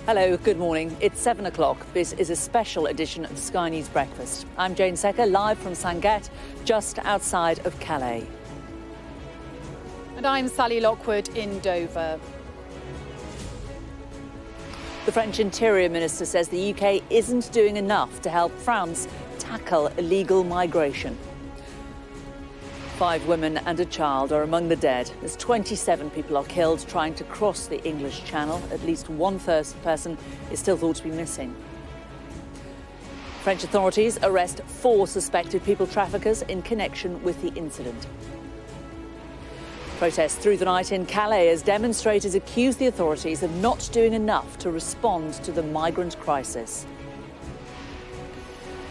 Hello, good morning. It's 7 o'clock. This is a special edition of Sky News Breakfast. I'm Jane Secker, live from Sangatte, just outside of Calais. And I'm Sally Lockwood in Dover. The French Interior Minister says the UK isn't doing enough to help France tackle illegal migration. 5 women and a child are among the dead as 27 people are killed trying to cross the English Channel. At least one person is still thought to be missing. French authorities arrest 4 suspected people traffickers in connection with the incident. Protests through the night in Calais as demonstrators accuse the authorities of not doing enough to respond to the migrant crisis.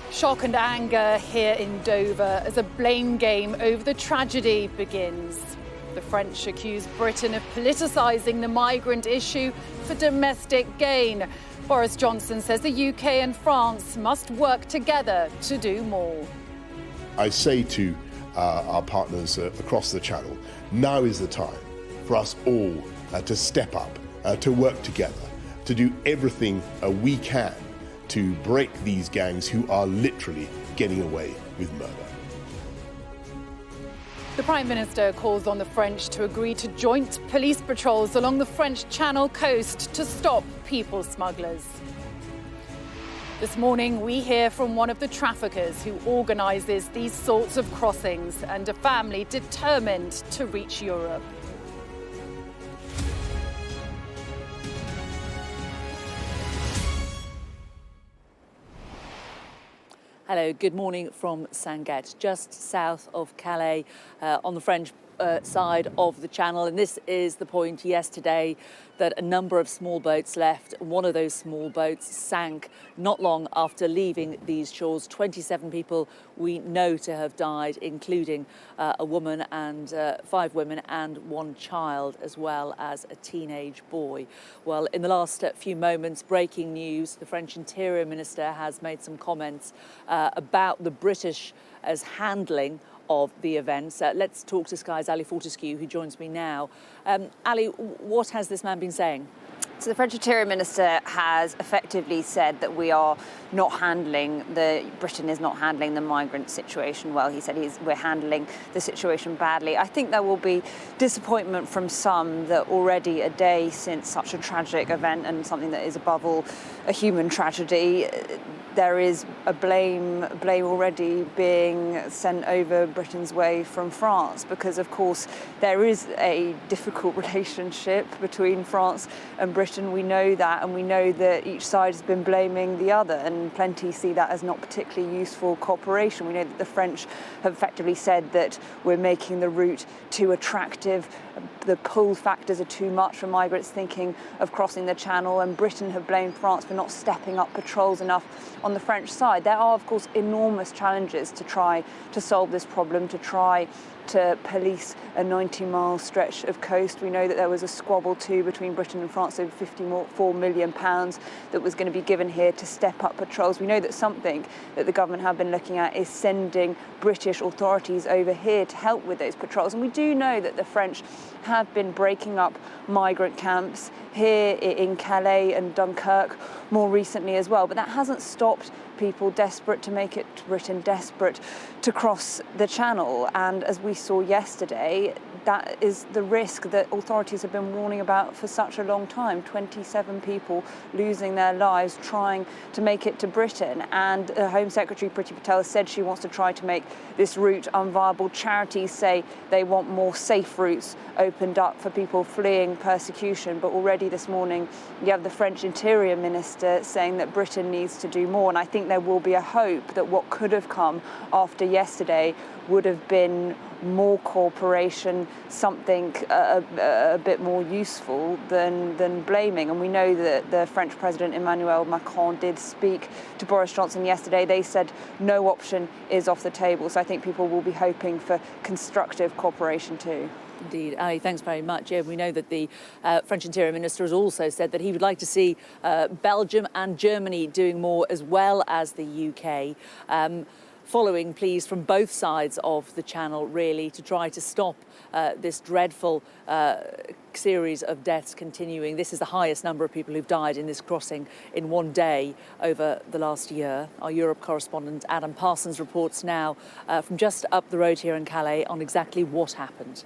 Shock and anger here in Dover as a blame game over the tragedy begins. The French accuse Britain of politicising the migrant issue for domestic gain. Boris Johnson says the UK and France must work together to do more. I say to our partners across the Channel, now is the time for us all to step up, to work together, to do everything we can to break these gangs who are literally getting away with murder. The Prime Minister calls on the French to agree to joint police patrols along the French Channel coast to stop people smugglers. This morning, we hear from one of the traffickers who organises these sorts of crossings and a family determined to reach Europe. Hello, good morning from Sangatte, just south of Calais, on the French side of the Channel. And this is the point yesterday that a number of small boats left. One of those small boats sank not long after leaving these shores. 27 people we know to have died, including a woman and 5 women and 1 child, as well as a teenage boy. Well, in the last few moments, breaking news, the French Interior Minister has made some comments about the British as handling of the events. Let's talk to Sky's Ali Fortescue, who joins me now. Ali, what has this man been saying? So the French Interior Minister has effectively said that Britain is not handling the migrant situation well. He said we're handling the situation badly. I think there will be disappointment from some that already a day since such a tragic event and something that is above all a human tragedy, there is a blame already being sent over Britain's way from France, because of course there is a difficult relationship between France and Britain. We know that, and we know that each side has been blaming the other, and plenty see that as not particularly useful cooperation. We know that the French have effectively said that we're making the route too attractive, the pull factors are too much for migrants thinking of crossing the Channel, and Britain have blamed France for not stepping up patrols enough on the French side. There are, of course, enormous challenges to try to solve this problem, to try to police a 90-mile stretch of coast. We know that there was a squabble too between Britain and France over £54 million that was going to be given here to step up patrols. We know that something that the government have been looking at is sending British authorities over here to help with those patrols. And we do know that the French have been breaking up migrant camps here in Calais and Dunkirk more recently as well. But that hasn't stopped people desperate to make it to Britain, desperate to cross the Channel. And as we saw yesterday, that is the risk that authorities have been warning about for such a long time. 27 people losing their lives trying to make it to Britain. And Home Secretary Priti Patel said she wants to try to make this route unviable. Charities say they want more safe routes opened up for people fleeing persecution. But already this morning, you have the French Interior Minister saying that Britain needs to do more. And I think there will be a hope that what could have come after yesterday would have been more cooperation, something a bit more useful than blaming. And we know that the French President Emmanuel Macron did speak to Boris Johnson yesterday. They said no option is off the table. So I think people will be hoping for constructive cooperation too. Indeed. Ali, thanks very much. Yeah, we know that the French Interior Minister has also said that he would like to see Belgium and Germany doing more as well as the UK. following pleas from both sides of the channel, really, to try to stop this dreadful series of deaths continuing. This is the highest number of people who've died in this crossing in one day over the last year. Our Europe correspondent Adam Parsons reports now from just up the road here in Calais on exactly what happened.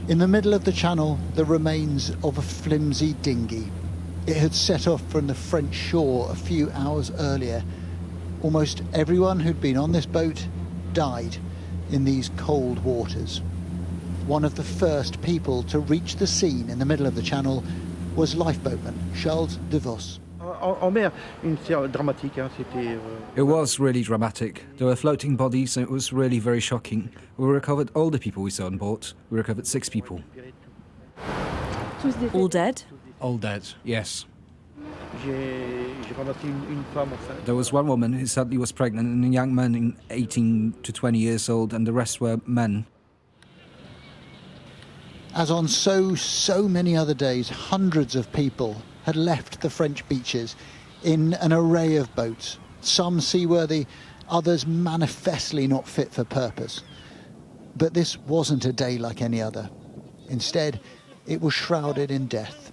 In the middle of the channel, the remains of a flimsy dinghy. It had set off from the French shore a few hours earlier. Almost everyone who'd been on this boat died in these cold waters. One of the first people to reach the scene in the middle of the channel was lifeboatman Charles De Vos. It was really dramatic. There were floating bodies and it was really very shocking. We recovered all the people we saw on board. We recovered 6 people. All dead? All dead, yes. There was one woman who sadly was pregnant and a young man 18 to 20 years old, and the rest were men. As on so many other days, hundreds of people had left the French beaches in an array of boats, some seaworthy, others manifestly not fit for purpose. But this wasn't a day like any other. Instead, it was shrouded in death.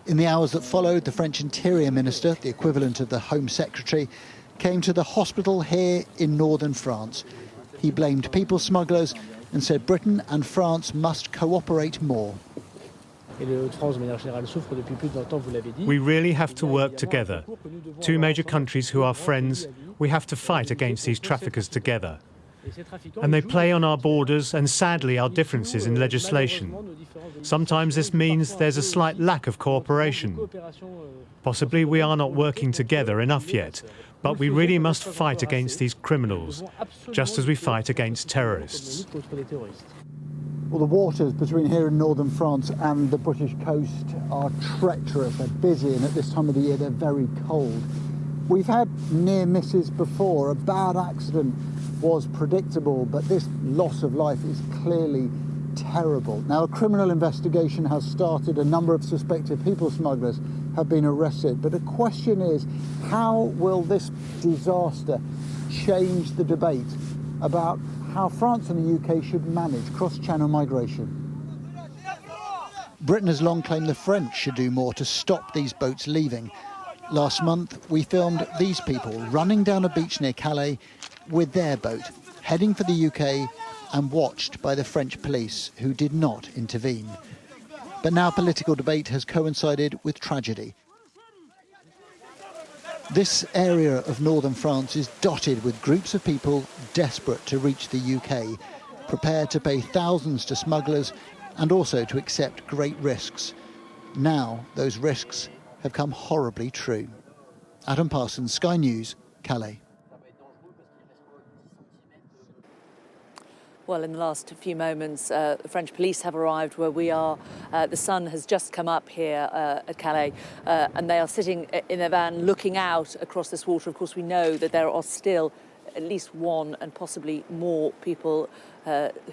In the hours that followed, the French Interior Minister, the equivalent of the Home Secretary, came to the hospital here in northern France. He blamed people smugglers and said Britain and France must cooperate more. We really have to work together. 2 major countries who are friends, we have to fight against these traffickers together. And they play on our borders and, sadly, our differences in legislation. Sometimes this means there's a slight lack of cooperation. Possibly we are not working together enough yet, but we really must fight against these criminals, just as we fight against terrorists. Well, the waters between here in northern France and the British coast are treacherous. They're busy, and at this time of the year they're very cold. We've had near misses before. A bad accident was predictable, but this loss of life is clearly terrible. Now, a criminal investigation has started. A number of suspected people smugglers have been arrested. But the question is, how will this disaster change the debate about how France and the UK should manage cross-channel migration? Britain has long claimed the French should do more to stop these boats leaving. Last month, we filmed these people running down a beach near Calais with their boat, heading for the UK, and watched by the French police, who did not intervene. But now political debate has coincided with tragedy. This area of northern France is dotted with groups of people desperate to reach the UK, prepared to pay thousands to smugglers and also to accept great risks. Now those risks have come horribly true. Adam Parsons, Sky News, Calais. Well, in the last few moments, the French police have arrived where we are. The sun has just come up here at Calais, and they are sitting in their van looking out across this water. Of course, we know that there are still at least 1 and possibly more people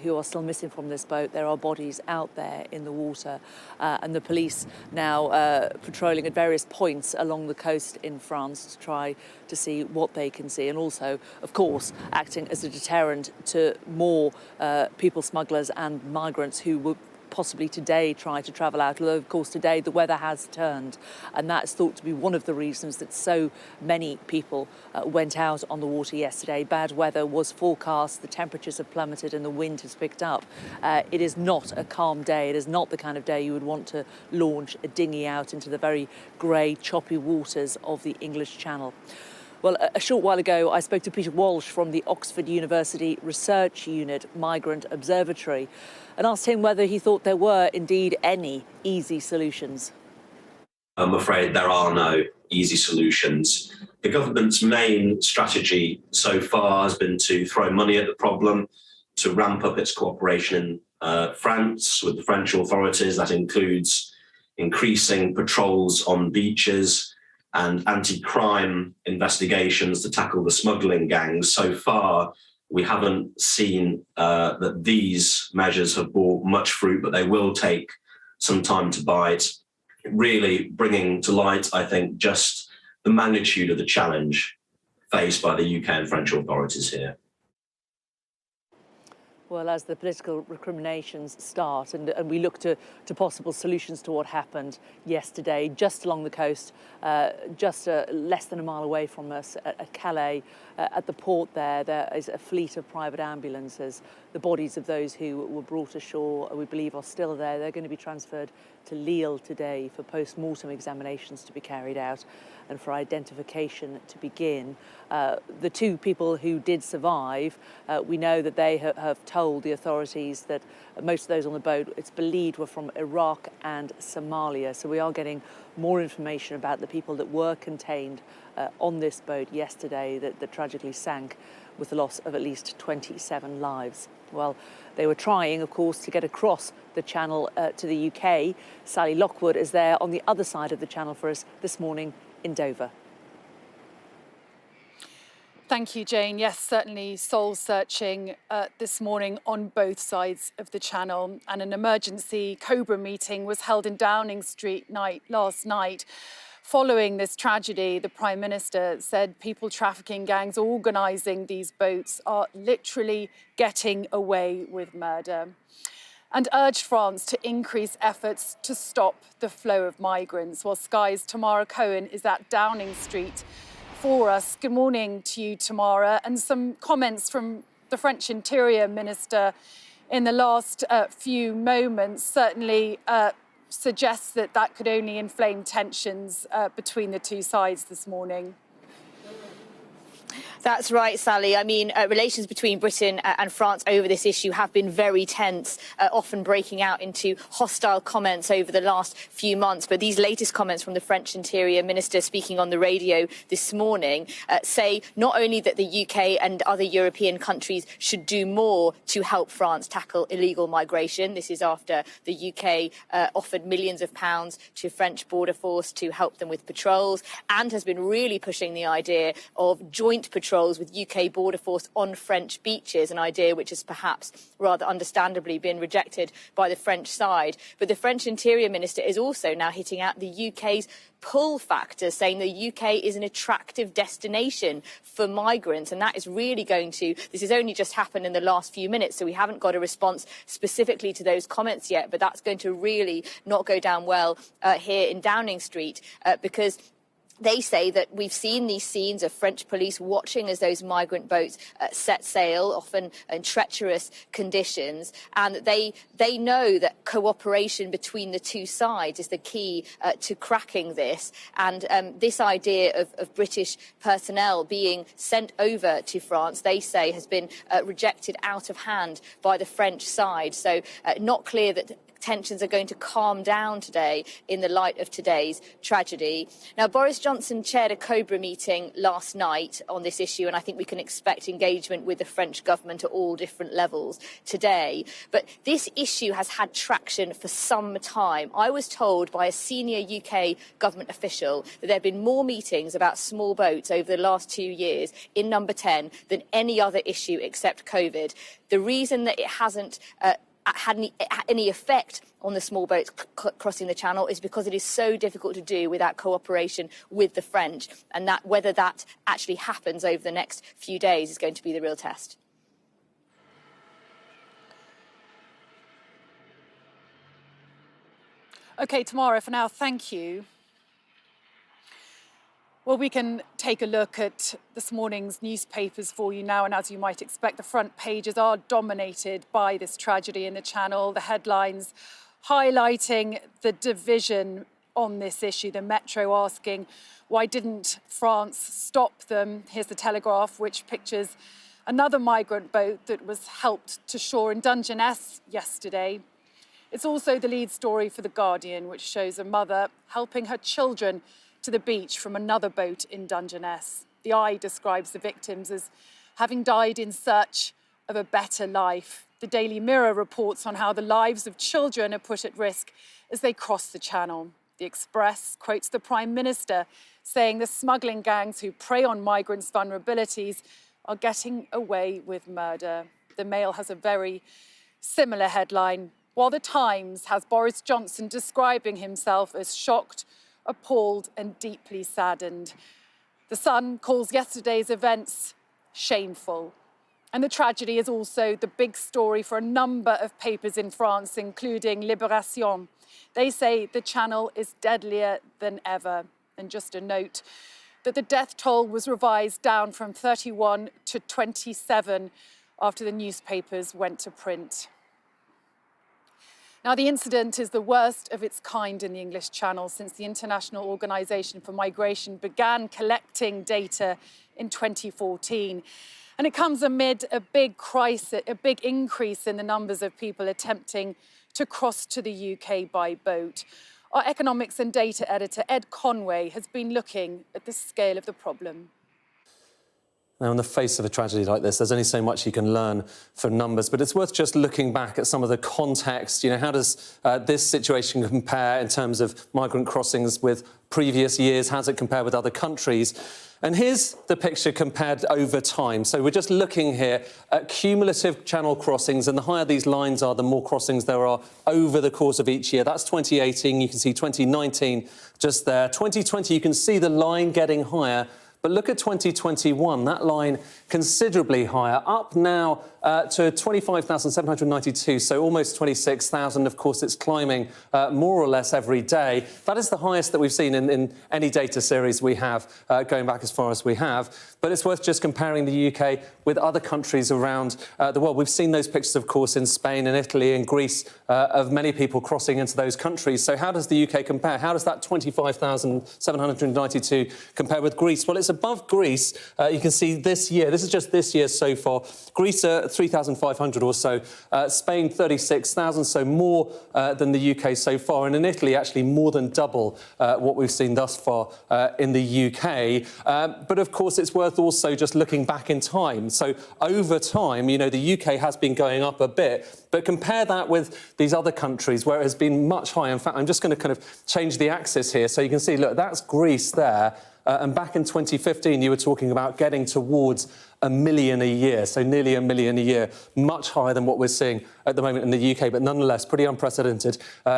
who are still missing from this boat. There are bodies out there in the water, and the police now patrolling at various points along the coast in France to try to see what they can see, and also, of course, acting as a deterrent to more people smugglers and migrants who would possibly today try to travel out, although of course today the weather has turned, and that's thought to be one of the reasons that so many people went out on the water yesterday. Bad weather was forecast, the temperatures have plummeted and the wind has picked up. It is not a calm day. It is not the kind of day you would want to launch a dinghy out into the very grey, choppy waters of the English Channel. Well, a short while ago, I spoke to Peter Walsh from the Oxford University Research Unit Migrant Observatory and asked him whether he thought there were indeed any easy solutions. I'm afraid there are no easy solutions. The government's main strategy so far has been to throw money at the problem, to ramp up its cooperation in France with the French authorities. That includes increasing patrols on beaches and anti-crime investigations to tackle the smuggling gangs. So far, we haven't seen that these measures have bore much fruit, but they will take some time to bite, really bringing to light, I think, just the magnitude of the challenge. faced by the UK and French authorities here. Well, as the political recriminations start and we look to possible solutions to what happened yesterday, just along the coast, just less than a mile away from us at Calais, at the port there is a fleet of private ambulances. The bodies of those who were brought ashore, we believe, are still there. They're going to be transferred to Lille today for post-mortem examinations to be carried out and for identification to begin. The two people who did survive, we know that they have told the authorities that most of those on the boat, it's believed, were from Iraq and Somalia. So we are getting more information about the people that were contained on this boat yesterday that tragically sank with the loss of at least 27 lives. Well, they were trying, of course, to get across the channel to the UK. Sally Lockwood is there on the other side of the channel for us this morning in Dover. Thank you, Jane. Yes, certainly soul searching this morning on both sides of the channel. And an emergency COBRA meeting was held in Downing Street last night. Following this tragedy, the Prime Minister said people trafficking gangs organising these boats are literally getting away with murder, and urged France to increase efforts to stop the flow of migrants. Well, Sky's Tamara Cohen is at Downing Street for us. Good morning to you, Tamara. And some comments from the French Interior Minister in the last few moments certainly suggests that could only inflame tensions between the two sides this morning. That's right, Sally. I mean, relations between Britain and France over this issue have been very tense, often breaking out into hostile comments over the last few months. But these latest comments from the French Interior Minister speaking on the radio this morning say not only that the UK and other European countries should do more to help France tackle illegal migration. This is after the UK offered millions of pounds to French border force to help them with patrols, and has been really pushing the idea of joint patrols with UK border force on French beaches, an idea which has perhaps rather understandably been rejected by the French side. But the French Interior Minister is also now hitting out the UK's pull factor, saying the UK is an attractive destination for migrants. And that is really this has only just happened in the last few minutes, so we haven't got a response specifically to those comments yet. But that's going to really not go down well here in Downing Street because they say that we've seen these scenes of French police watching as those migrant boats set sail, often in treacherous conditions, and they know that cooperation between the two sides is the key to cracking this. And this idea of British personnel being sent over to France, they say, has been rejected out of hand by the French side. So not clear that tensions are going to calm down today in the light of today's tragedy. Now, Boris Johnson chaired a COBRA meeting last night on this issue, and I think we can expect engagement with the French government at all different levels today. But this issue has had traction for some time. I was told by a senior UK government official that there have been more meetings about small boats over the last 2 years in Number 10 than any other issue except COVID. The reason that it hasn't had any effect on the small boats crossing the channel is because it is so difficult to do without cooperation with the French, and that whether that actually happens over the next few days is going to be the real test. OK, Tamara, for now, thank you. Well, we can take a look at this morning's newspapers for you now, and as you might expect, the front pages are dominated by this tragedy in the Channel. The headlines highlighting the division on this issue. The Metro asking, why didn't France stop them? Here's the Telegraph, which pictures another migrant boat that was helped to shore in Dungeness yesterday. It's also the lead story for The Guardian, which shows a mother helping her children to the beach from another boat in Dungeness. The Eye describes the victims as having died in search of a better life. The Daily Mirror reports on how the lives of children are put at risk as they cross the Channel. The Express quotes the Prime Minister saying the smuggling gangs who prey on migrants' vulnerabilities are getting away with murder. The Mail has a very similar headline, while the Times has Boris Johnson describing himself as shocked, appalled and deeply saddened. The Sun calls yesterday's events shameful. And the tragedy is also the big story for a number of papers in France, including Libération. They say the Channel is deadlier than ever. And just a note that the death toll was revised down from 31 to 27 after the newspapers went to print. Now, the incident is the worst of its kind in the English Channel since the International Organization for Migration began collecting data in 2014. And it comes amid a big crisis, a big increase in the numbers of people attempting to cross to the UK by boat. Our economics and data editor, Ed Conway, has been looking at the scale of the problem. Now, in the face of a tragedy like this, there's only so much you can learn from numbers, but it's worth just looking back at some of the context. You know, how does this situation compare in terms of migrant crossings with previous years? How does it compare with other countries? And here's the picture compared over time. So we're just looking here at cumulative channel crossings, and the higher these lines are, the more crossings there are over the course of each year. That's 2018. You can see 2019 just there. 2020, you can see the line getting higher. But look at 2021, that line considerably higher, up now to 25,792, so almost 26,000. Of course, it's climbing more or less every day. That is the highest that we've seen in any data series we have, going back as far as we have. But it's worth just comparing the UK with other countries around the world. We've seen those pictures, of course, in Spain and Italy and Greece of many people crossing into those countries. So how does the UK compare? How does that 25,792 compare with Greece? Well, it's above Greece. You can see this year. This is just this year so far. Greece 3,500 or so. Spain 36,000, so more than the UK so far. And in Italy, actually more than double what we've seen thus far in the UK. But of course, it's worth also just looking back in time. So over time, you know, the UK has been going up a bit, but compare that with these other countries where it has been much higher. In fact, I'm just going to kind of change the axis here so you can see, look, that's Greece there. And back in 2015, you were talking about getting towards 1 million a year, so nearly 1 million a year, much higher than what we're seeing at the moment in the UK, but nonetheless pretty unprecedented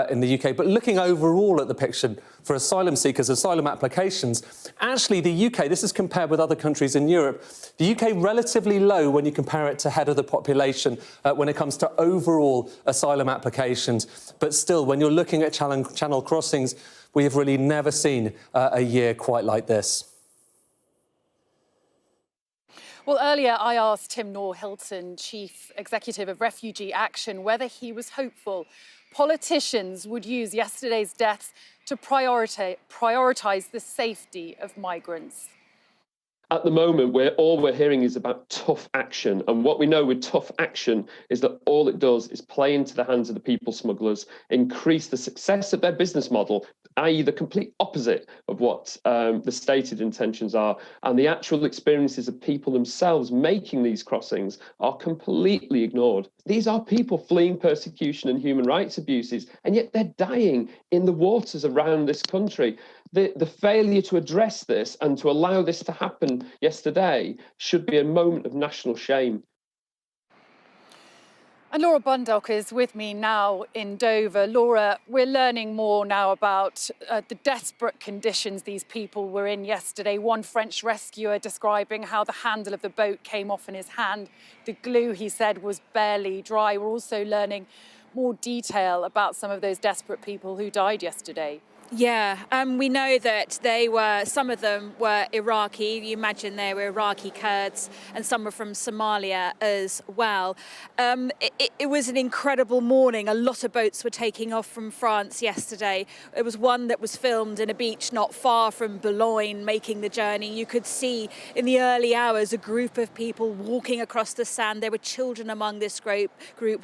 in the UK. But looking overall at the picture for asylum seekers, asylum applications, actually the UK, this is compared with other countries in Europe, the UK relatively low when you compare it to head of the population when it comes to overall asylum applications. But still, when you're looking at channel crossings, we have really never seen a year quite like this. Well, earlier I asked Tim Noor-Hilton, Chief Executive of Refugee Action, whether he was hopeful politicians would use yesterday's deaths to prioritise the safety of migrants. At the moment, all we're hearing is about tough action. And what we know with tough action is that all it does is play into the hands of the people smugglers, increase the success of their business model, i.e. the complete opposite of what the stated intentions are. And the actual experiences of people themselves making these crossings are completely ignored. These are people fleeing persecution and human rights abuses, and yet they're dying in the waters around this country. The failure to address this and to allow this to happen yesterday should be a moment of national shame. And Laura Bundock is with me now in Dover. Laura, we're learning more now about the desperate conditions these people were in yesterday. One French rescuer describing how the handle of the boat came off in his hand. The glue, he said, was barely dry. We're also learning more detail about some of those desperate people who died yesterday. Yeah, we know that some of them were Iraqi. You imagine they were Iraqi Kurds, and some were from Somalia as well. It was an incredible morning. A lot of boats were taking off from France yesterday. There was one that was filmed in a beach not far from Boulogne making the journey. You could see in the early hours a group of people walking across the sand. There were children among this group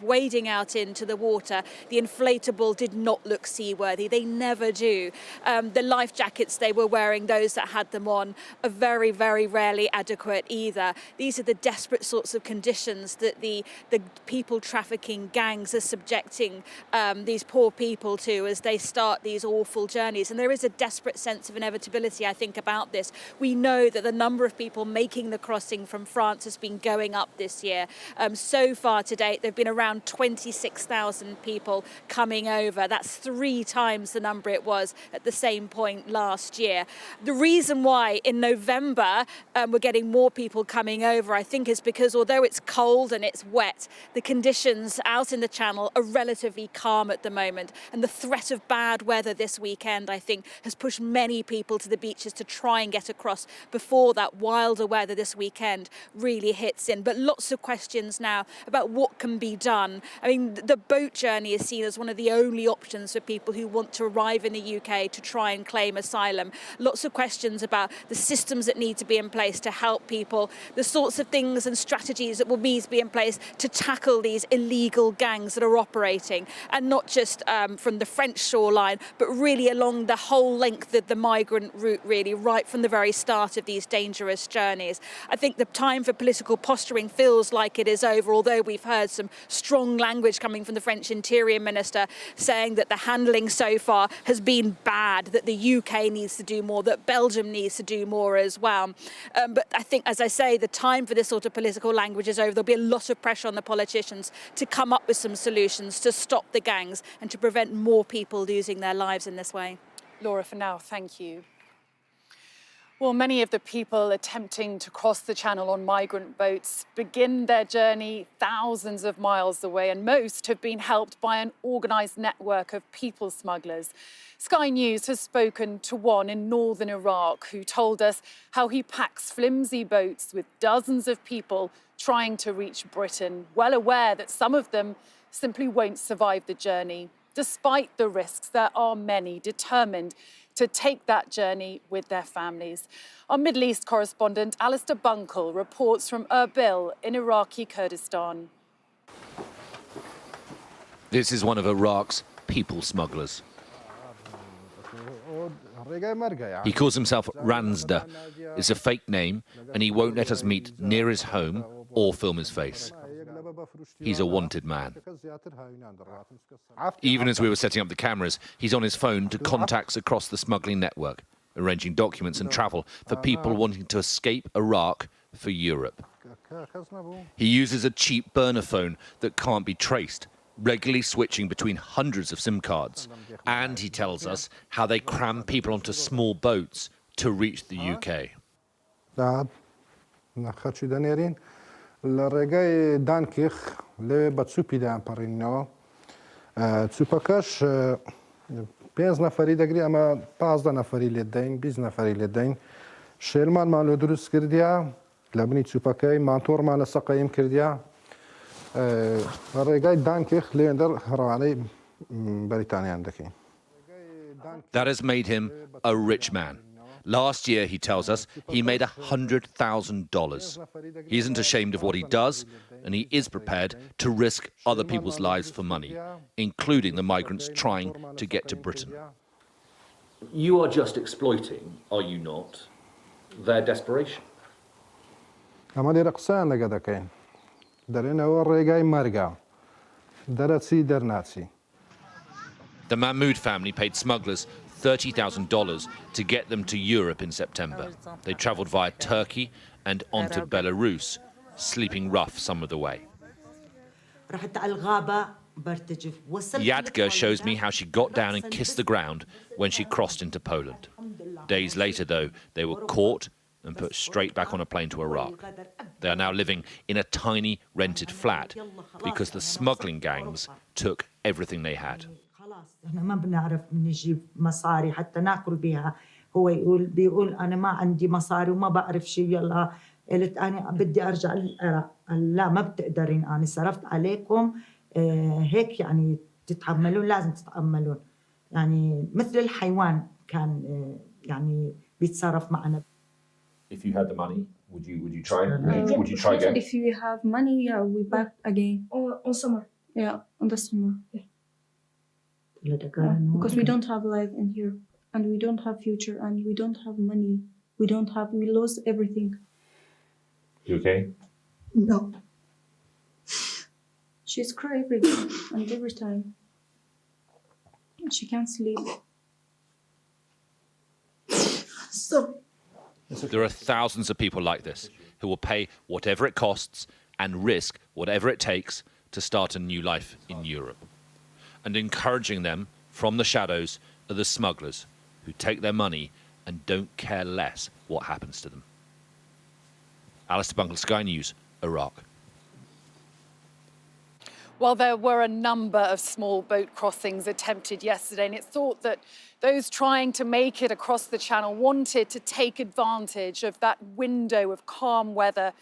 wading out into the water. The inflatable did not look seaworthy. They never do. The life jackets they were wearing, those that had them on, are very, very rarely adequate either. These are the desperate sorts of conditions that the people trafficking gangs are subjecting these poor people to as they start these awful journeys. And there is a desperate sense of inevitability, I think, about this. We know that the number of people making the crossing from France has been going up this year. So far to date, there have been around 26,000 people coming over. That's 3 times the number it was was at the same point last year. The reason why in November we're getting more people coming over, I think, is because although it's cold and it's wet, the conditions out in the Channel are relatively calm at the moment. And the threat of bad weather this weekend, I think, has pushed many people to the beaches to try and get across before that wilder weather this weekend really hits in. But lots of questions now about what can be done. I mean, the boat journey is seen as one of the only options for people who want to arrive in the UK to try and claim asylum. Lots of questions about the systems that need to be in place to help people, the sorts of things and strategies that will need to be in place to tackle these illegal gangs that are operating, and not just from the French shoreline, but really along the whole length of the migrant route, really, right from the very start of these dangerous journeys. I think the time for political posturing feels like it is over, although we've heard some strong language coming from the French Interior Minister saying that the handling so far has been bad, that the UK needs to do more, that Belgium needs to do more as well. But I think, as I say, the time for this sort of political language is over. There'll be a lot of pressure on the politicians to come up with some solutions to stop the gangs and to prevent more people losing their lives in this way. Laura, for now, thank you. Well, many of the people attempting to cross the Channel on migrant boats begin their journey thousands of miles away, and most have been helped by an organised network of people smugglers. Sky News has spoken to one in northern Iraq who told us how he packs flimsy boats with dozens of people trying to reach Britain, well aware that some of them simply won't survive the journey. Despite the risks, there are many determined to take that journey with their families. Our Middle East correspondent Alistair Bunkle reports from Erbil in Iraqi Kurdistan. This is one of Iraq's people smugglers. He calls himself Ransda. It's a fake name, and he won't let us meet near his home or film his face. He's a wanted man. Even as we were setting up the cameras, he's on his phone to contacts across the smuggling network, arranging documents and travel for people wanting to escape Iraq for Europe. He uses a cheap burner phone that can't be traced, regularly switching between hundreds of SIM cards. And he tells us how they cram people onto small boats to reach the UK. لرجای دانکیخ ل باتسوپی دام پارینو تسوپاکاش 5 نفری دگری اما 15 نفری لدین 20 نفری لدین شیلمان مالو درست کردیا لبنی تسوپاکای مانتور مال سقایم کردیا رجای دانکیخ لیندر روانی بریتانیا اندکی. That has made him a rich man. Last year, he tells us, he made $100,000. He isn't ashamed of what he does, and he is prepared to risk other people's lives for money, including the migrants trying to get to Britain. You are just exploiting, are you not, their desperation? The Mahmoud family paid smugglers $30,000 to get them to Europe in September. They travelled via Turkey and onto Belarus, sleeping rough some of the way. Yadka shows me how she got down and kissed the ground when she crossed into Poland. Days later, though, they were caught and put straight back on a plane to Iraq. They are now living in a tiny rented flat because the smuggling gangs took everything they had. احنا ما بنعرف نجيب مصاري حتى ناكل بها. هو بيقول انا ما عندي مصاري وما بعرف شيء. يلا قلت انا بدي ارجع للعراق. لا ما بتقدرين انا صرفت عليكم هيك يعني تتحملون لازم تتحملون. يعني مثل الحيوان كان يعني بيتصرف معنا. If you had the money, would you try again? If you have money, yeah, we back again. On summer. Yeah, on the summer. Yeah. Because we don't have life in here, and we don't have future, and we don't have money. We lost everything. You okay? No. She's crying every day and every time. She can't sleep. So. There are thousands of people like this who will pay whatever it costs and risk whatever it takes to start a new life in Europe. And encouraging them from the shadows are the smugglers who take their money and don't care less what happens to them. Alistair Buncle, Sky News, Iraq. Well, there were a number of small boat crossings attempted yesterday, and it's thought that those trying to make it across the channel wanted to take advantage of that window of calm weather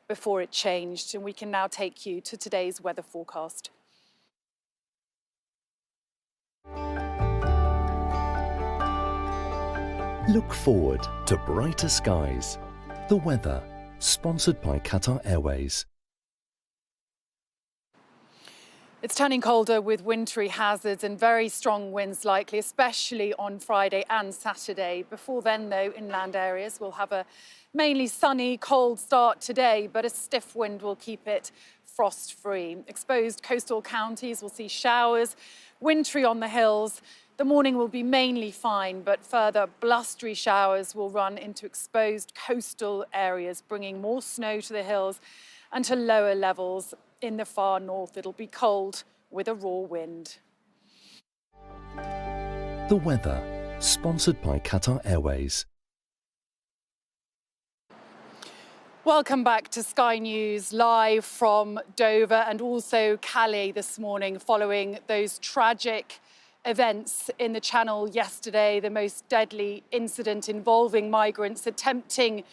before it changed. And we can now take you to today's weather forecast. Look forward to brighter skies. The weather, sponsored by Qatar Airways. It's turning colder with wintry hazards and very strong winds likely, especially on Friday and Saturday. Before then, though, inland areas will have a mainly sunny, cold start today, but a stiff wind will keep it frost-free. Exposed coastal counties will see showers, wintry on the hills. The morning will be mainly fine, but further blustery showers will run into exposed coastal areas, bringing more snow to the hills and to lower levels. In the far north, it'll be cold with a raw wind. The weather, sponsored by Qatar Airways. Welcome back to Sky News, live from Dover and also Calais this morning, following those tragic events in the Channel yesterday, the most deadly incident involving migrants attempting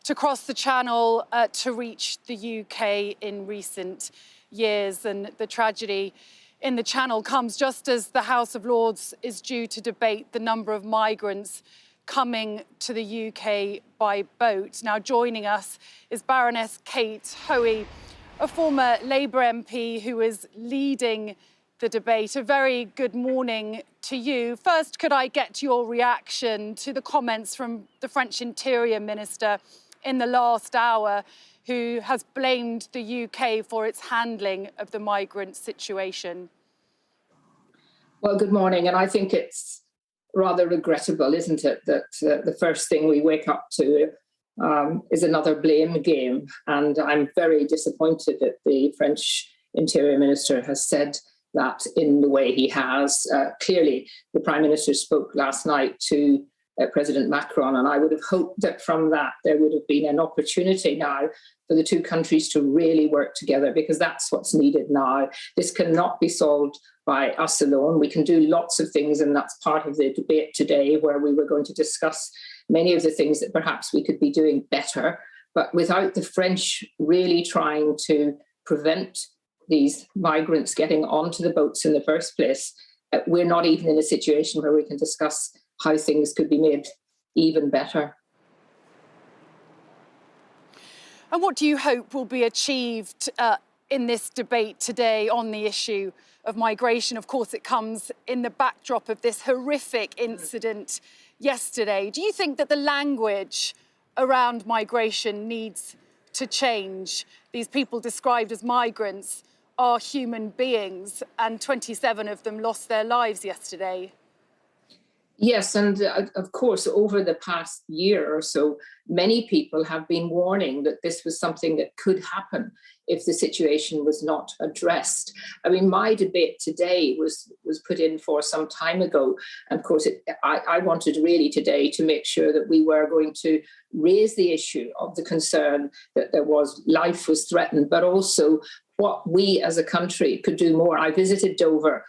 to cross the Channel to reach the UK in recent years. And the tragedy in the Channel comes just as the House of Lords is due to debate the number of migrants coming to the UK by boat. Now, joining us is Baroness Kate Hoey, a former Labour MP who is leading the debate. A very good morning to you. First, could I get your reaction to the comments from the French Interior Minister in the last hour, who has blamed the UK for its handling of the migrant situation? Well, good morning. And I think it's rather regrettable, isn't it, that the first thing we wake up to is another blame game. And I'm very disappointed that the French Interior Minister has said that in the way he has. Clearly, the Prime Minister spoke last night to President Macron, and I would have hoped that from that there would have been an opportunity now for the two countries to really work together, because that's what's needed now. This cannot be solved by us alone. We can do lots of things, and that's part of the debate today, where we were going to discuss many of the things that perhaps we could be doing better. But without the French really trying to prevent these migrants getting onto the boats in the first place, we're not even in a situation where we can discuss how things could be made even better. And what do you hope will be achieved in this debate today on the issue of migration? Of course, it comes in the backdrop of this horrific incident yesterday. Do you think that the language around migration needs to change? These people described as migrants are human beings, and 27 of them lost their lives yesterday. Yes, and of course, over the past year or so, many people have been warning that this was something that could happen if the situation was not addressed. I mean, my debate today was put in for some time ago. And of course, I wanted really today to make sure that we were going to raise the issue of the concern that life was threatened, but also what we as a country could do more. I visited Dover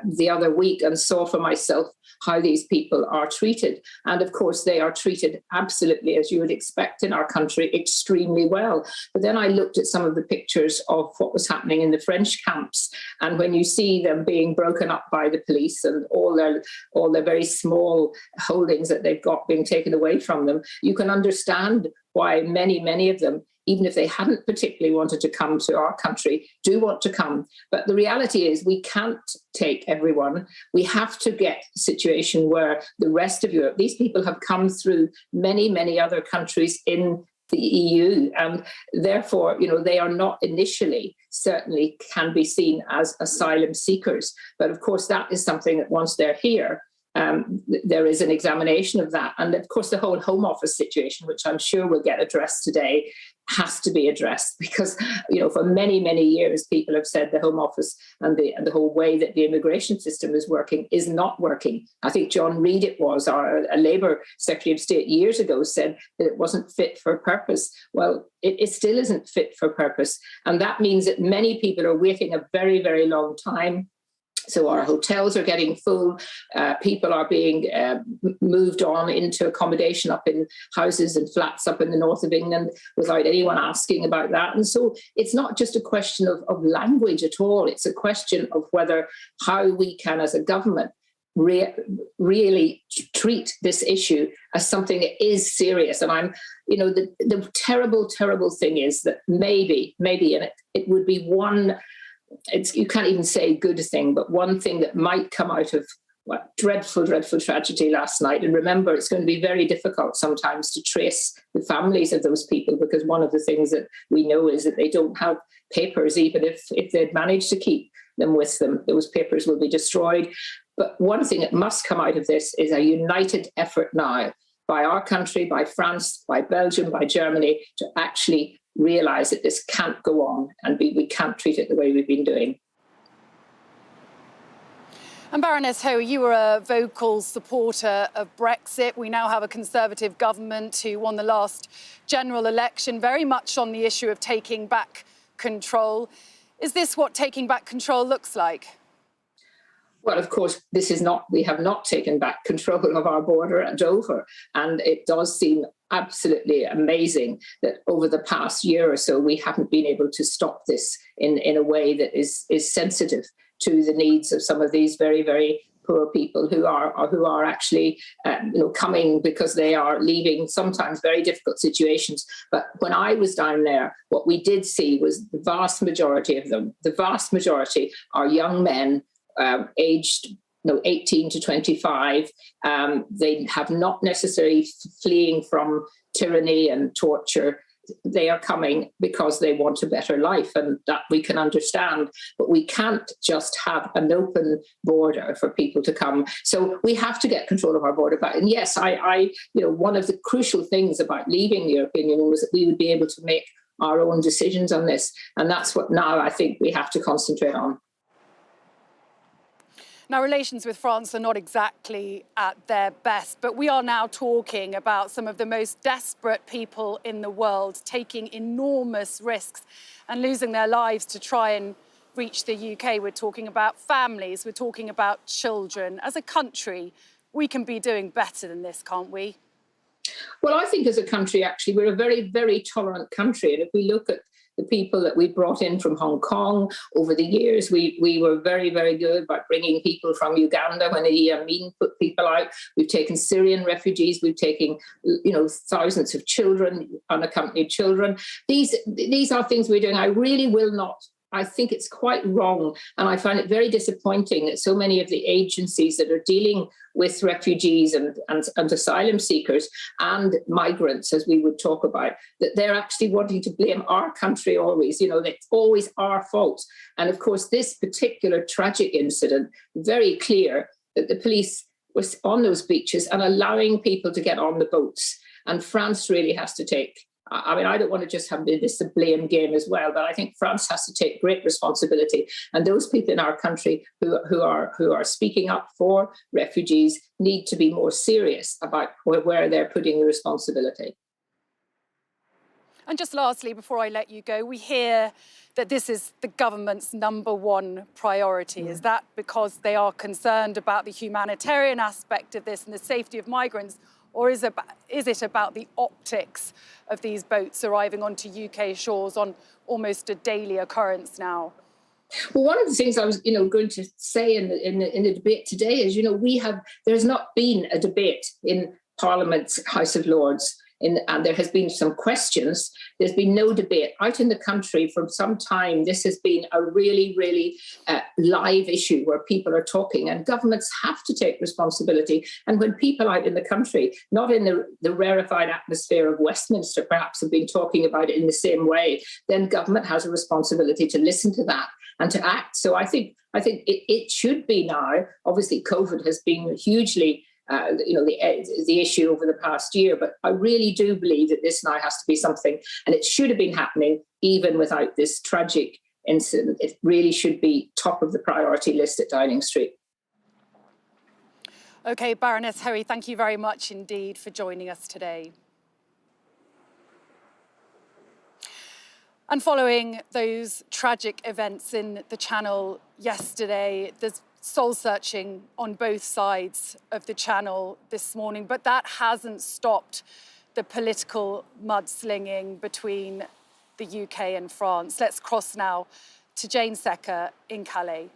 the other week and saw for myself how these people are treated. And of course, they are treated absolutely, as you would expect in our country, extremely well. But then I looked at some of the pictures of what was happening in the French camps. And when you see them being broken up by the police and all their very small holdings that they've got being taken away from them, you can understand why many of them, even if they hadn't particularly wanted to come to our country, do want to come. But the reality is we can't take everyone. We have to get a situation where the rest of Europe, these people have come through many other countries in the EU, and therefore, they are not initially, certainly can be seen as asylum seekers. But of course, that is something that once they're here, there is an examination of that. And of course, the whole Home Office situation, which I'm sure will get addressed today, has to be addressed because, for many, many years, people have said the Home Office and the whole way that the immigration system is working is not working. I think John Reid, a Labour Secretary of State years ago, said that it wasn't fit for purpose. Well, it still isn't fit for purpose. And that means that many people are waiting a very, very long time. So our hotels are getting full. People are being moved on into accommodation up in houses and flats up in the north of England without anyone asking about that. And so it's not just a question of language at all. It's a question of how we can, as a government, really treat this issue as something that is serious. And the terrible, terrible thing is that maybe, and it would be one. You can't even say good thing, but one thing that might come out of dreadful, dreadful tragedy last night. And remember, it's going to be very difficult sometimes to trace the families of those people, because one of the things that we know is that they don't have papers, even if they'd managed to keep them with them. Those papers will be destroyed. But one thing that must come out of this is a united effort now by our country, by France, by Belgium, by Germany, to actually realise that this can't go on and we can't treat it the way we've been doing. And Baroness Ho, you were a vocal supporter of Brexit. We now have a Conservative government who won the last general election, very much on the issue of taking back control. Is this what taking back control looks like? Well, of course, we have not taken back control of our border at Dover. And it does seem absolutely amazing that over the past year or so, we haven't been able to stop this in a way that is sensitive to the needs of some of these very, very poor people who are actually coming because they are leaving sometimes very difficult situations. But when I was down there, what we did see was the vast majority of them, the vast majority are young men aged 18 to 25. They have not necessarily fleeing from tyranny and torture. They are coming because they want a better life, and that we can understand. But we can't just have an open border for people to come. So we have to get control of our border back. And yes, one of the crucial things about leaving the European Union was that we would be able to make our own decisions on this. And that's what now I think we have to concentrate on. Now, relations with France are not exactly at their best, but we are now talking about some of the most desperate people in the world taking enormous risks and losing their lives to try and reach the UK. We're talking about families, we're talking about children. As a country, we can be doing better than this, can't we? Well, I think as a country, actually, we're a very, very tolerant country. And if we look at the people that we brought in from Hong Kong over the years, we were very, very good about bringing people from Uganda when Idi Amin put people out. We've taken Syrian refugees. We've taken, thousands of children, unaccompanied children. These are things we're doing. I really will not. I think it's quite wrong. And I find it very disappointing that so many of the agencies that are dealing with refugees and asylum seekers and migrants, as we would talk about, that they're actually wanting to blame our country always. It's always our fault. And of course, this particular tragic incident, very clear that the police was on those beaches and allowing people to get on the boats. And France really has to take, I don't want to just have this blame game as well, but I think France has to take great responsibility. And those people in our country who are speaking up for refugees need to be more serious about where they're putting the responsibility. And just lastly, before I let you go, we hear that this is the government's #1 priority. Is that because they are concerned about the humanitarian aspect of this and the safety of migrants? Or is it about the optics of these boats arriving onto UK shores on almost a daily occurrence now? Well, one of the things I was, going to say in the debate today is, there's not been a debate in Parliament's House of Lords and there has been some questions. There's been no debate. Out in the country for some time, this has been a really, really live issue where people are talking, and governments have to take responsibility. And when people out in the country, not in the rarefied atmosphere of Westminster, perhaps have been talking about it in the same way, then government has a responsibility to listen to that and to act. So I think it should be now. Obviously, COVID has been hugely the issue over the past year, but I really do believe that this now has to be something, and it should have been happening even without this tragic incident. It really should be top of the priority list at Downing Street. OK, Baroness Hoey, thank you very much indeed for joining us today. And following those tragic events in the Channel yesterday, there's soul-searching on both sides of the Channel this morning, but that hasn't stopped the political mudslinging between the UK and France. Let's cross now to Jane Secker in Calais.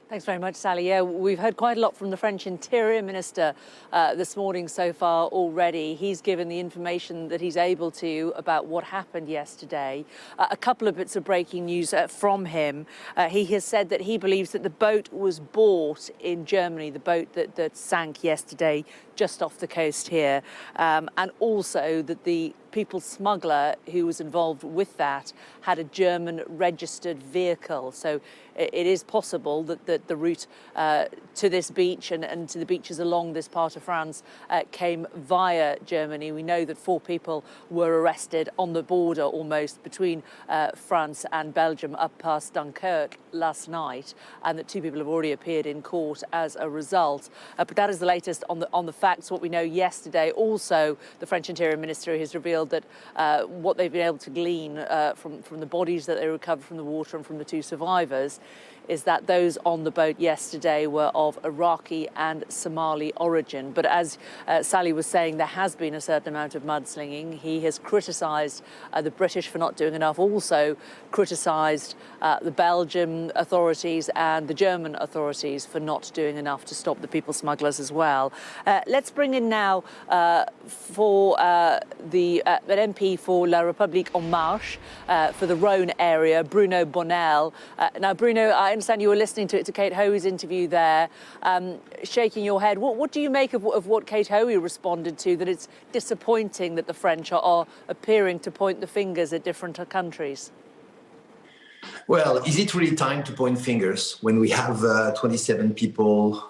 Thanks very much, Sally. Yeah, we've heard quite a lot from the French Interior Minister this morning so far already. He's given the information that he's able to about what happened yesterday. A couple of bits of breaking news from him. He has said that he believes that the boat was bought in Germany, the boat that sank yesterday just off the coast here, and also that the people smuggler who was involved with that had a German registered vehicle. So it is possible that the route to this beach and to the beaches along this part of France came via Germany. We know that 4 people were arrested on the border almost between France and Belgium up past Dunkirk last night, and that 2 people have already appeared in court as a result. But that is the latest on the facts. What we know yesterday, also the French Interior Minister has revealed that what they've been able to glean from the bodies that they recovered from the water and from the 2 survivors is that those on the boat yesterday were of Iraqi and Somali origin. But as Sally was saying, there has been a certain amount of mudslinging. He has criticised the British for not doing enough, also criticised the Belgian authorities and the German authorities for not doing enough to stop the people smugglers as well. Let's bring in now for an MP for La République En Marche for the Rhône area, Bruno Bonnell. Now, Bruno, I understand you were listening to Kate Hoey's interview there, shaking your head. What do you make of what Kate Hoey responded to, that it's disappointing that the French are appearing to point the fingers at different countries? Well, is it really time to point fingers when we have 27 people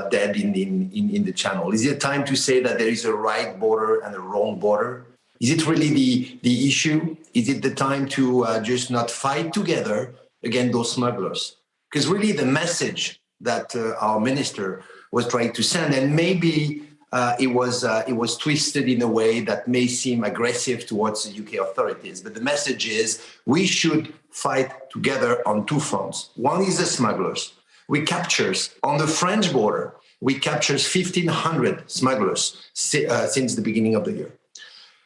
dead in the Channel? Is it time to say that there is a right border and a wrong border? Is it really the issue? Is it the time to just not fight together against those smugglers? Because really the message that our minister was trying to send, and maybe it was twisted in a way that may seem aggressive towards the UK authorities, but the message is we should fight together on 2 fronts. One is the smugglers. We captures on the French border, we captures 1,500 smugglers since the beginning of the year.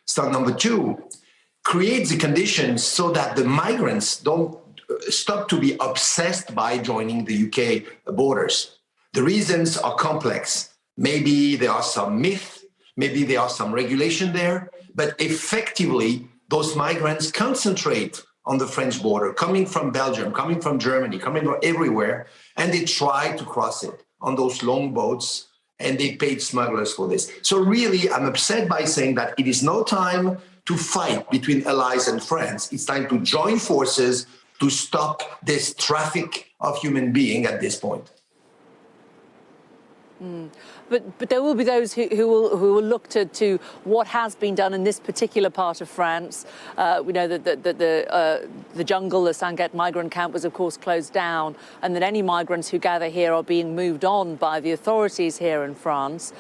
Start number 2, create the conditions so that the migrants don't stop to be obsessed by joining the UK borders. The reasons are complex. Maybe there are some myth, maybe there are some regulation there, but effectively those migrants concentrate on the French border, coming from Belgium, coming from Germany, coming from everywhere, and they try to cross it on those long boats, and they paid smugglers for this. So really, I'm upset by saying that it is no time to fight between allies and friends. It's time to join forces to stop this traffic of human beings at this point. But there will be those who will look to what has been done in this particular part of France. We know that the jungle, the Sangatte migrant camp, was of course closed down, and that any migrants who gather here are being moved on by the authorities here in France.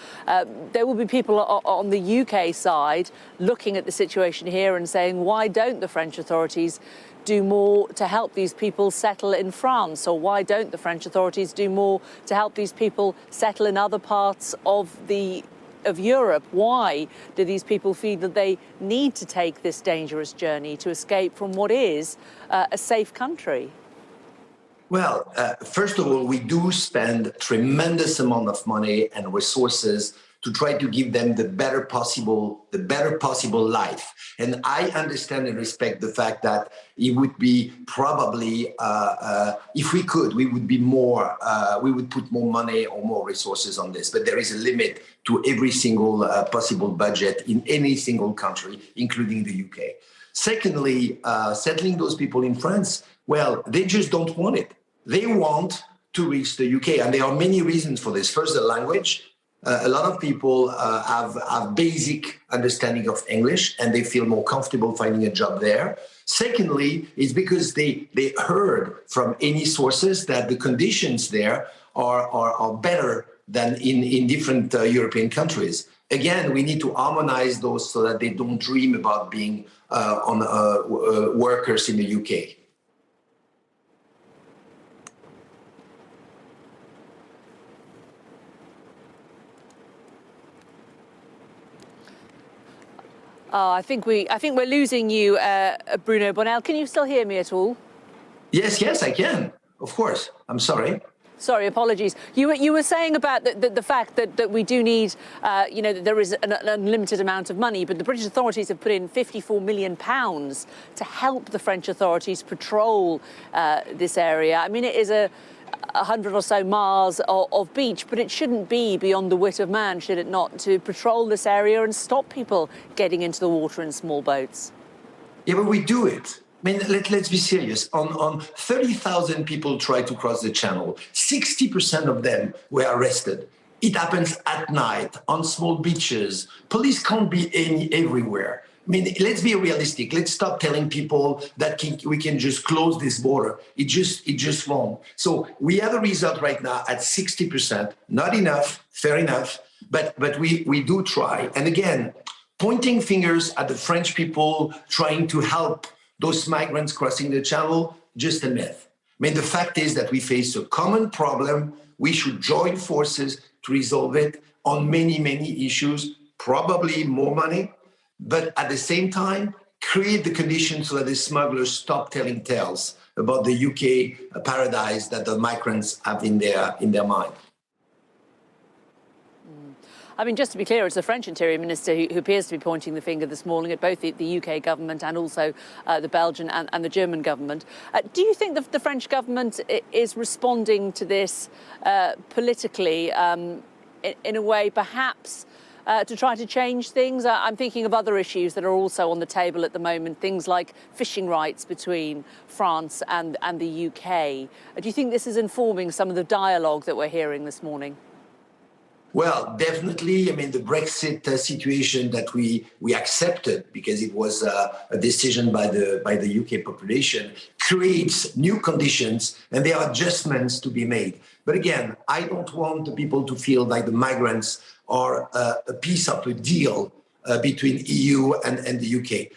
There will be people on the UK side looking at the situation here and saying, why don't the French authorities do more to help these people settle in France? Or why don't the French authorities do more to help these people settle in other parts of Europe? Why do these people feel that they need to take this dangerous journey to escape from what is a safe country? Well, first of all, we do spend tremendous amount of money and resources to try to give them the better possible life. And I understand and respect the fact that it would be probably, if we could, we would be more, we would put more money or more resources on this. But there is a limit to every single possible budget in any single country, including the UK. Secondly, settling those people in France, well, they just don't want it. They want to reach the UK, and there are many reasons for this. First, the language. A lot of people have basic understanding of English, and they feel more comfortable finding a job there. Secondly, it's because they heard from any sources that the conditions there are better than in different European countries. Again, we need to harmonize those so that they don't dream about being workers in the UK. Oh, I think we're losing you, Bruno Bonnell. Can you still hear me at all? Yes, I can. Of course. I'm sorry. Sorry, apologies. You were saying about the fact that we do need, that there is an unlimited amount of money, but the British authorities have put in £54 million to help the French authorities patrol this area. I mean, it is 100 or so miles of beach, but it shouldn't be beyond the wit of man, should it not, to patrol this area and stop people getting into the water in small boats? Yeah, but we do it. I mean, let's be serious. On 30,000 people tried to cross the channel, 60% of them were arrested. It happens at night, on small beaches. Police can't be everywhere. I mean, let's be realistic. Let's stop telling people that we can just close this border. It just won't. So we have a result right now at 60%. Not enough, fair enough, but we do try. And again, pointing fingers at the French people trying to help those migrants crossing the channel, just a myth. I mean, the fact is that we face a common problem. We should join forces to resolve it on many, many issues, probably more money, but at the same time, create the conditions so that the smugglers stop telling tales about the UK paradise that the migrants have in their mind. I mean, just to be clear, it's the French Interior Minister who appears to be pointing the finger this morning at both the UK government and also the Belgian and the German government. Do you think that the French government is responding to this politically in a way perhaps to try to change things? I'm thinking of other issues that are also on the table at the moment, things like fishing rights between France and the UK. Do you think this is informing some of the dialogue that we're hearing this morning? Well, definitely. I mean, the Brexit situation that we accepted because it was a decision by the UK population creates new conditions, and there are adjustments to be made. But again, I don't want the people to feel like the migrants are a piece of a deal between EU and the UK.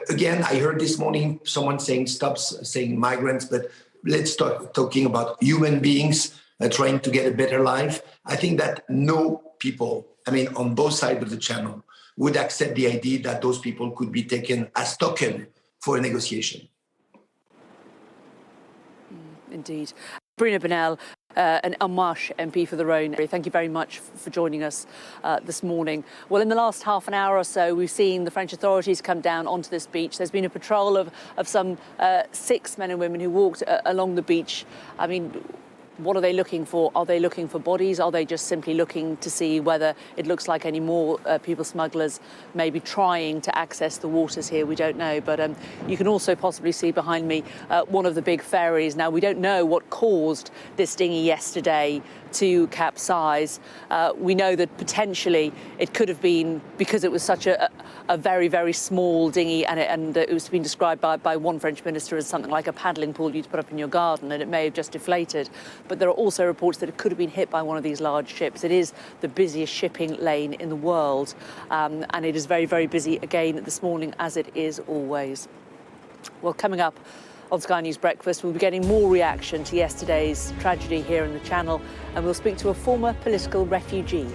Again, I heard this morning someone saying stop saying migrants, but let's start talking about human beings trying to get a better life. I think that no people, I mean, on both sides of the channel, would accept the idea that those people could be taken as token for a negotiation. Indeed. Bruno Bonnell, an En Marche MP for the Rhône. Thank you very much for joining us this morning. Well, in the last half an hour or so, we've seen the French authorities come down onto this beach. There's been a patrol of some 6 men and women who walked along the beach. I mean, what are they looking for? Are they looking for bodies? Are they just simply looking to see whether it looks like any more people smugglers may be trying to access the waters here? We don't know. But you can also possibly see behind me one of the big ferries. Now, we don't know what caused this dinghy yesterday to capsize. We know that potentially it could have been because it was such a very, very small dinghy, and it was been described by one French minister as something like a paddling pool you'd put up in your garden, and it may have just deflated. But there are also reports that it could have been hit by one of these large ships. It is the busiest shipping lane in the world, and it is very, very busy again this morning, as it is always. Well, coming up on Sky News Breakfast, we'll be getting more reaction to yesterday's tragedy here in the Channel, and we'll speak to a former political refugee.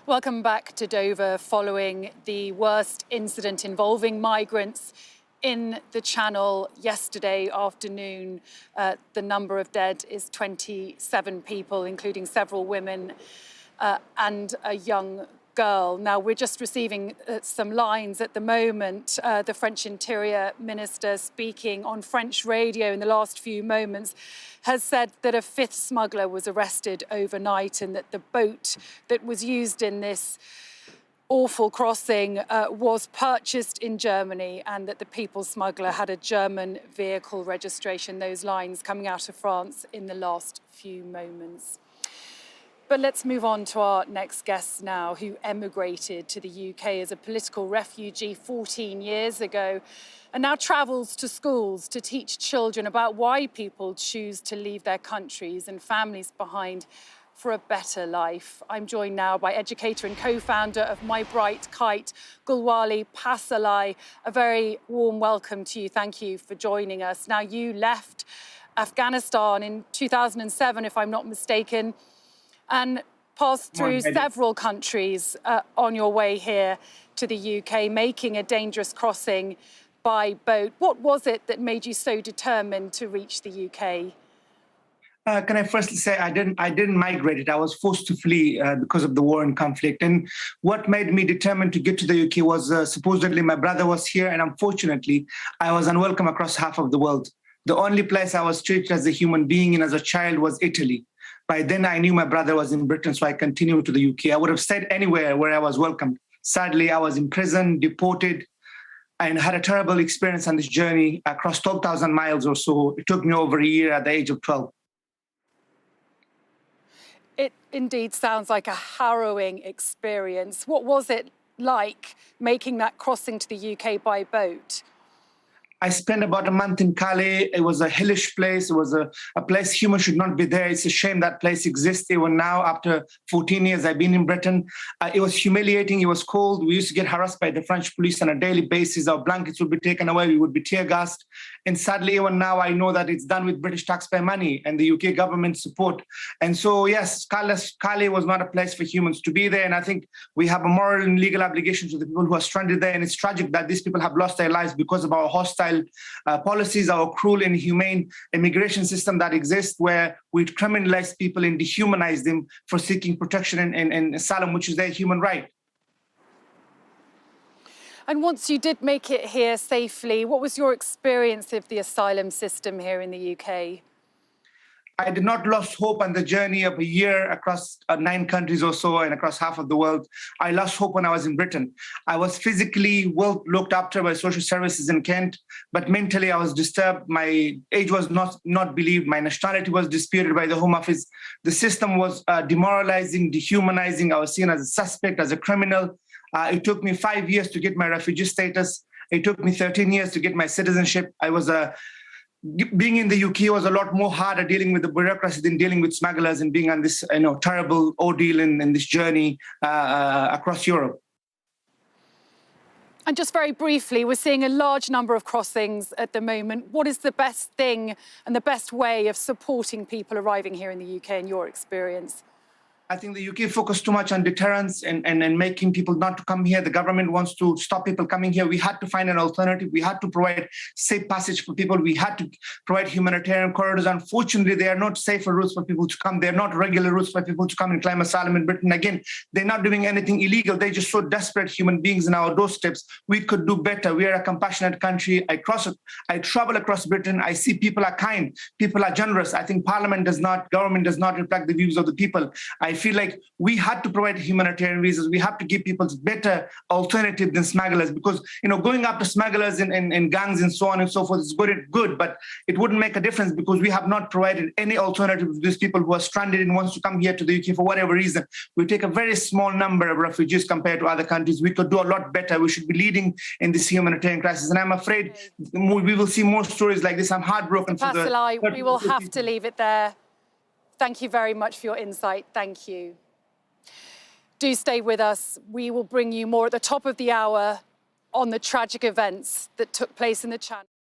Welcome back to Dover following the worst incident involving migrants in the Channel yesterday afternoon. The number of dead is 27 people, including several women and a young girl. Now, we're just receiving some lines at the moment. The French Interior Minister, speaking on French radio in the last few moments, has said that a fifth smuggler was arrested overnight and that the boat that was used in this awful crossing was purchased in Germany and that the people smuggler had a German vehicle registration. Those lines coming out of France in the last few moments. But let's move on to our next guest now, who emigrated to the UK as a political refugee 14 years ago and now travels to schools to teach children about why people choose to leave their countries and families behind for a better life. I'm joined now by educator and co-founder of My Bright Kite, Gulwali Pasalai. A very warm welcome to you. Thank you for joining us. Now, you left Afghanistan in 2007, if I'm not mistaken, and passed through several countries on your way here to the UK, making a dangerous crossing by boat. What was it that made you so determined to reach the UK? Can I firstly say I didn't migrate. I was forced to flee because of the war and conflict. And what made me determined to get to the UK was supposedly my brother was here, and unfortunately, I was unwelcome across half of the world. The only place I was treated as a human being and as a child was Italy. By then, I knew my brother was in Britain, so I continued to the UK. I would have stayed anywhere where I was welcomed. Sadly, I was imprisoned, deported, and had a terrible experience on this journey across 12,000 miles or so. It took me over a year at the age of 12. It indeed sounds like a harrowing experience. What was it like making that crossing to the UK by boat? I spent about a month in Calais. It was a hellish place. It was a place humans should not be there. It's a shame that place exists. Even now, after 14 years, I've been in Britain. It was humiliating. It was cold. We used to get harassed by the French police on a daily basis. Our blankets would be taken away. We would be tear gassed. And sadly, even now, I know that it's done with British taxpayer money and the UK government support. And so, yes, Calais was not a place for humans to be there. And I think we have a moral and legal obligation to the people who are stranded there. And it's tragic that these people have lost their lives because of our hostile policies, our cruel and inhumane immigration system that exists, where we criminalize people and dehumanize them for seeking protection and asylum, which is their human right. And once you did make it here safely, what was your experience of the asylum system here in the UK? I did not lose hope on the journey of a year across 9 countries or so and across half of the world. I lost hope when I was in Britain. I was physically well looked after by social services in Kent, but mentally I was disturbed. My age was not believed. My nationality was disputed by the Home Office. The system was demoralizing, dehumanizing. I was seen as a suspect, as a criminal. It took me 5 years to get my refugee status. It took me 13 years to get my citizenship. Being in the UK was a lot more harder dealing with the bureaucracy than dealing with smugglers and being on this terrible ordeal in this journey across Europe. And just very briefly, we're seeing a large number of crossings at the moment. What is the best thing and the best way of supporting people arriving here in the UK in your experience? I think the UK focused too much on deterrence and making people not to come here. The government wants to stop people coming here. We had to find an alternative. We had to provide safe passage for people. We had to provide humanitarian corridors. Unfortunately, they are not safer routes for people to come. They're not regular routes for people to come and claim asylum in Britain. Again, they're not doing anything illegal. They're just so desperate human beings in our doorsteps. We could do better. We are a compassionate country. I travel across Britain. I see people are kind. People are generous. I think government does not reflect the views of the people. I feel like we had to provide humanitarian visas. We have to give people better alternative than smugglers, because going after smugglers and gangs and so on and so forth is good, but it wouldn't make a difference because we have not provided any alternative to these people who are stranded and wants to come here to the UK for whatever reason. We take a very small number of refugees compared to other countries. We could do a lot better. We should be leading in this humanitarian crisis, and I'm afraid we will see more stories like this. I'm heartbroken for the... We will have to leave it there. Thank you very much for your insight. Thank you. Do stay with us. We will bring you more at the top of the hour on the tragic events that took place in the Channel.